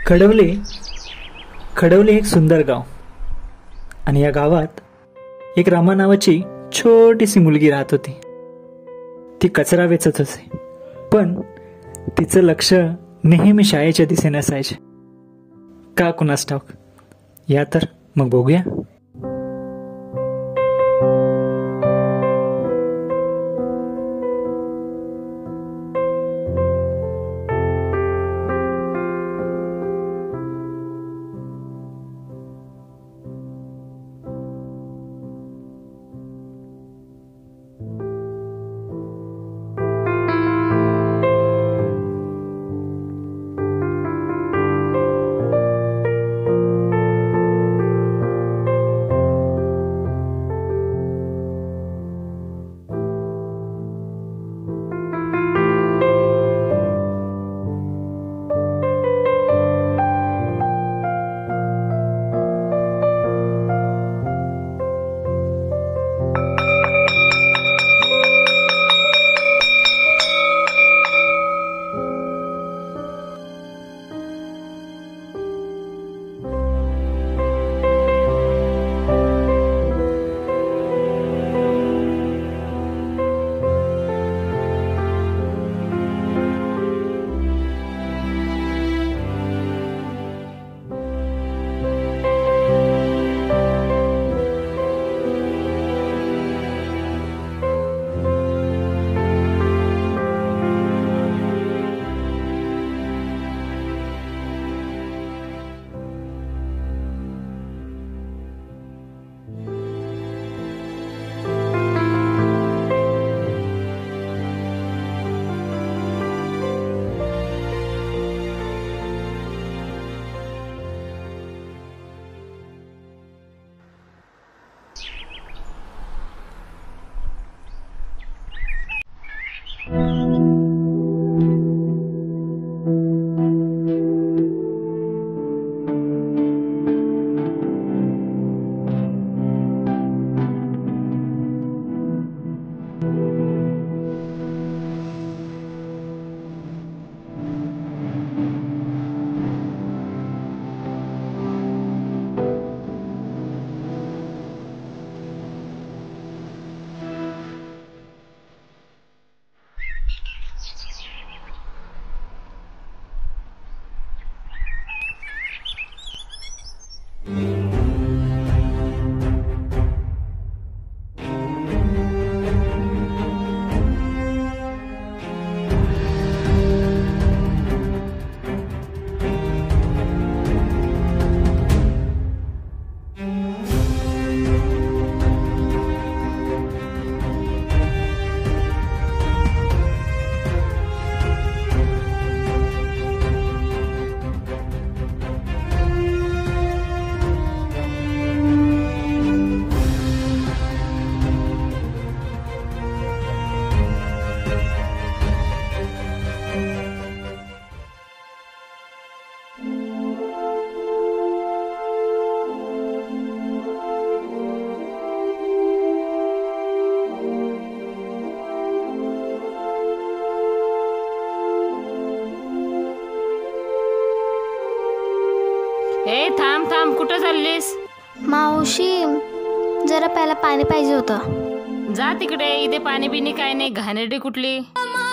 खडवले खडवले एक सुंदर गाव आणि या गावात एक रमा नावाची छोटीशी मुलगी राहत होती. ती कचरा वेचत होती, पण तिचं लक्ष नेहमी शाळेच्या दिशेने असायचे. का कुणास ठाऊक. या तर मग बघूया. ए थांब थांब, कुठं चाललीस? मावशी, जरा प्यायला पाणी पाहिजे होतं. जा तिकडे, इथे पाणी बिनी काय नाही, घाणेरडी कुठली. मा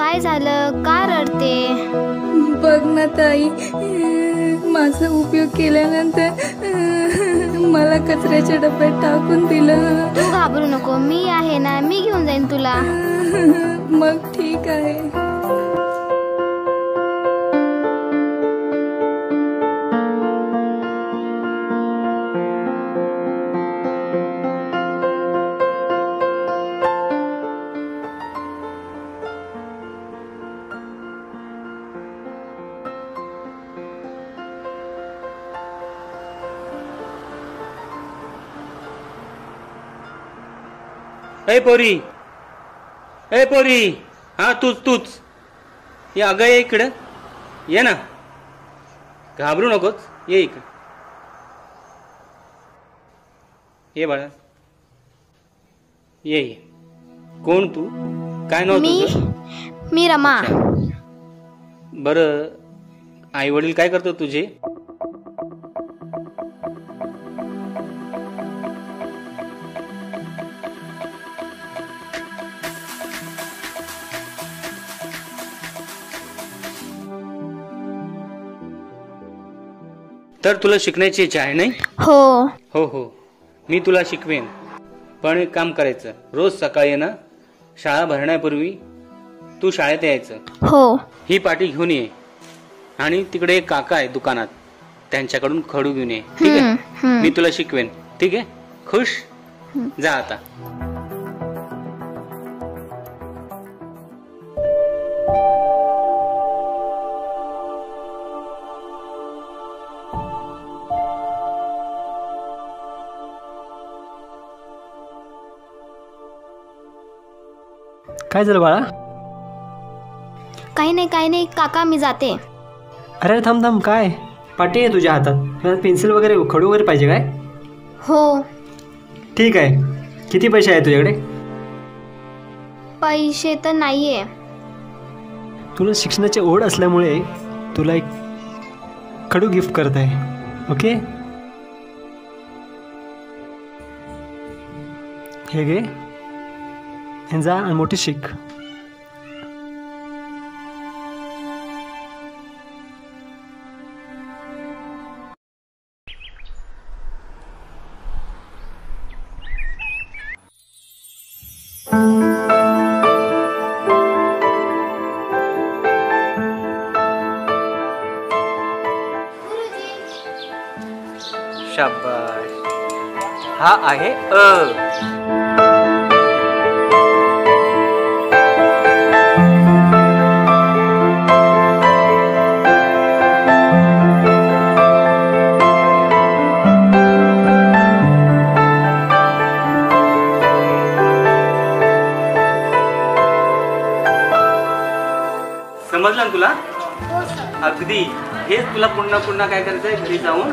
काय झालं, का रडते? बघ ना ताई, माझा उपयोग केल्यानंतर मला कचऱ्याच्या डब्यात टाकून दिलं. तू घाबरू नको, मी आहे ना, मी घेऊन जाईन तुला. मग ठीक आहे. ए पोरी, ए पोरी, हा तूच ये. अगं ये इकडं, ये ना, घाबरू नकोच, ये इकडं, ये बाळा, ये. कोण तू? काय नाव तुझं? मी रमा. बरं, आई वडील काय करतात तुझे? तर तुला शिकण्याची इच्छा आहे नाही? हो हो हो, मी तुला शिकवेन. पण एक काम करायचं, रोज सकाळी ना शाळा भरण्यापूर्वी तू शाळेत यायचं. हो. ही पाटी घेऊन ये आणि तिकडे एक काका आहे दुकानात, त्यांच्याकडून खडू घेऊन ये. ठीक आहे? मी तुला शिकवेन. ठीक आहे? खुश? जा आता. काय झालं बाळा? काही नाही काका, मी जाते. अरे थांब, काय पाटी आहे तुझ्या हातात? पेन्सिल वगैरे, खडू वगैरे पाहिजे काय? हो. ठीक आहे. किती पैसे आहे तुझ्याकडे? पैसे तर नाहीये. तुला शिक्षणाची ओढ असल्यामुळे तुला एक खडू गिफ्ट करत आहे. ओके, हे घे, जा आणि मोठी शिक. शाबाश. हा आहे अ. समजलं ना तुला? अगदी हेच तुला पुन्हा काय करायचंय, घरी जाऊन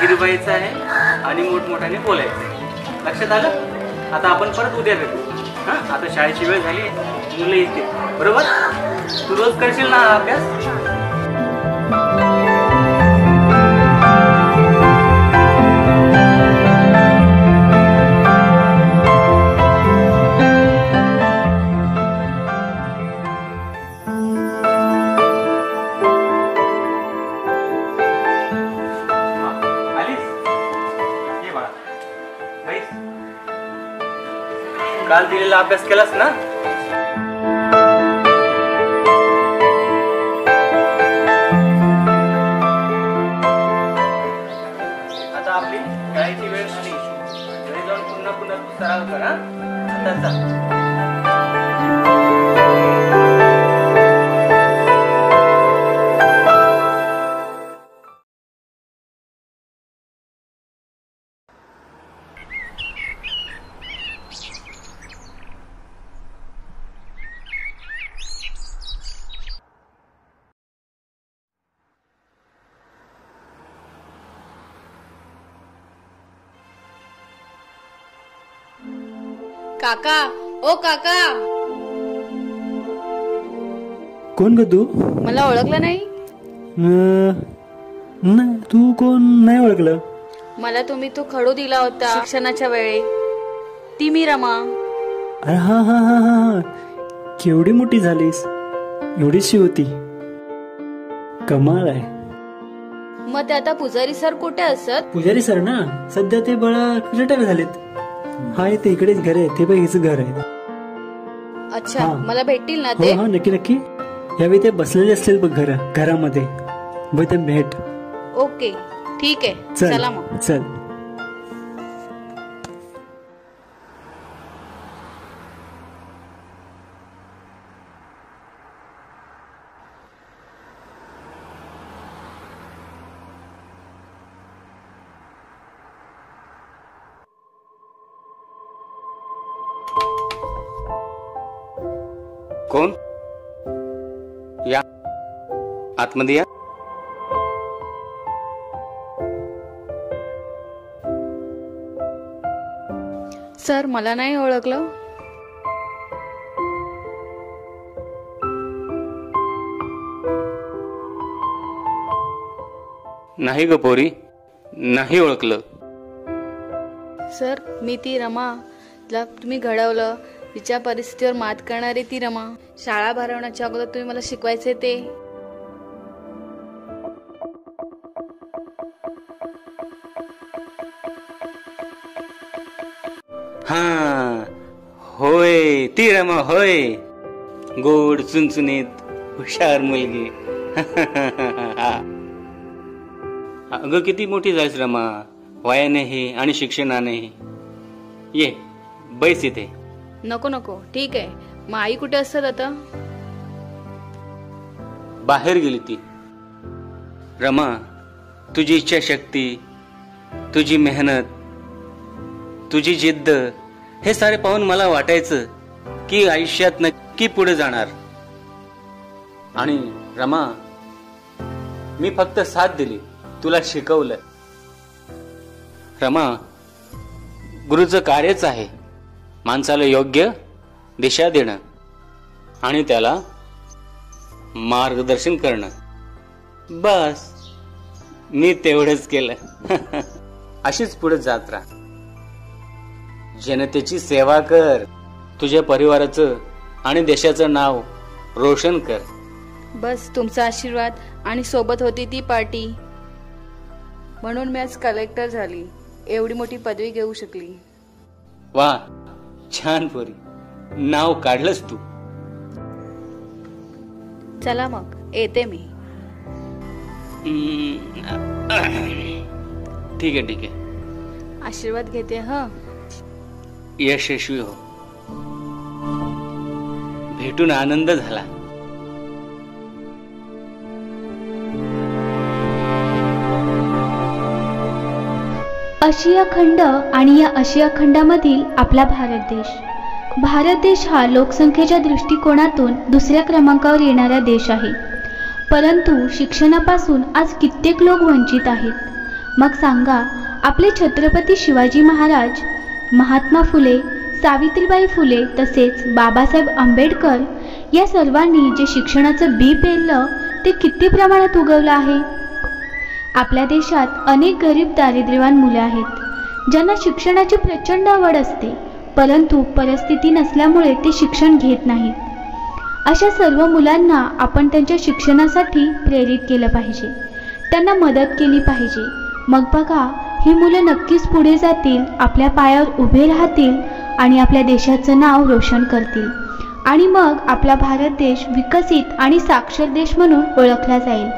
गिरवायचं आहे आणि मोठमोठ्याने बोलायचं. लक्षात आलं? आता आपण परत उद्या भेटू. हा, आता शाळेची वेळ झाली, मुलं येतील. बरोबर? तू रोज करशील ना हा अभ्यास? काल दिलेला अभ्यास केलास ना? आता आपली शाळेची वेळ झाली, घरी जाऊन पुन्हा तू सराव कर. आता जा. काका, ओ काका. कोण ग तू? मला ओळखलं नाही? नाही, तू कोण? नाही ओळखलं. मला तुम्ही तो खडू दिला होता शिक्षणाच्या वेळी, ती मी रमा. अरे हा हा हा हा, केवढी मोठी झालीस. एवढीशी होती. कमाल आहे. मग ते आता पुजारी सर कुठे असत? पुजारी सर ना सध्या ते बळा रिटायर झालेत. हाय ते इकडेच घर आहे. ते पण हिचं घर आहे. अच्छा, हा. मला भेटतील ना हो ते? हा नक्की नक्की. यावेळी ते बसलेले असतील बघ घरामध्ये. बघ ते भेट. ओके ठीक आहे, चला चल मग. चल. कोण? या आतमध्ये या. सर मला नाही ओळखलं. नाही ग पोरी, नाही ओळखलं. सर मी ती रमा, तिला तुम्ही घडवलं, तिच्या परिस्थितीवर मात करणारी ती रमा. शाळा भरवण्याच्या अगोदर तुम्ही मला शिकवायचे ते. हा होय, ती रमा होय. गोड चुनचुनीत हुशार मुलगी. अगं किती मोठी झालीस रमा, वयानेही आणि शिक्षणानेही. ये बैस इथे. नको नको, ठीक आहे. मग आई कुठे असतात आता? बाहेर गेली ती. रमा, तुझी इच्छाशक्ती, तुझी मेहनत, तुझी जिद्द हे सारे पाहून मला वाटायचं की आयुष्यात नक्की पुढे जाणार. आणि रमा, मी फक्त साथ दिली, तुला शिकवलं. रमा, गुरुचं कार्यच आहे माणसाला योग्य दिशा देणं आणि त्याला मार्गदर्शन करणं. बस मी तेवढंच केलं. अशीच पुढे जात राहा. जनतेची सेवा कर. तुझ्या परिवाराचं आणि देशाचं नाव रोशन कर. बस तुमचा आशीर्वाद आणि सोबत होती ती पार्टी, म्हणून मी आज कलेक्टर झाली, एवढी मोठी पदवी घेऊ शकली. वा, छान पोरी, नाव काढलंस तू. चला मग येते मी. ठीक आहे ठीक आहे. आशीर्वाद घेते. ह यशस्वी हो. भेटून आनंद झाला. आशिया खंड आणि या आशिया खंडामधील आपला भारत देश. भारत देश हा लोकसंख्येच्या दृष्टिकोनातून दुसऱ्या क्रमांकावर येणारा देश आहे. परंतु शिक्षणापासून आज कित्येक लोक वंचित आहेत. मग सांगा, आपले छत्रपती शिवाजी महाराज, महात्मा फुले, सावित्रीबाई फुले तसेच बाबासाहेब आंबेडकर या सर्वांनी जे शिक्षणाचं बी पेरलं ते किती प्रमाणात उगवलं आहे. आपल्या देशात अनेक गरीब दारिद्र्यवान मुलं आहेत ज्यांना शिक्षणाची प्रचंड आवड असते, परंतु परिस्थिती नसल्यामुळे ते शिक्षण घेत नाहीत. अशा सर्व मुलांना आपण त्यांच्या शिक्षणासाठी प्रेरित केलं पाहिजे, त्यांना मदत केली पाहिजे. मग बघा, ही मुलं नक्कीच पुढे जातील, आपल्या पायावर उभे राहतील आणि आपल्या देशाचं नाव रोशन करतील. आणि मग आपला भारत देश विकसित आणि साक्षर देश म्हणून ओळखला जाईल.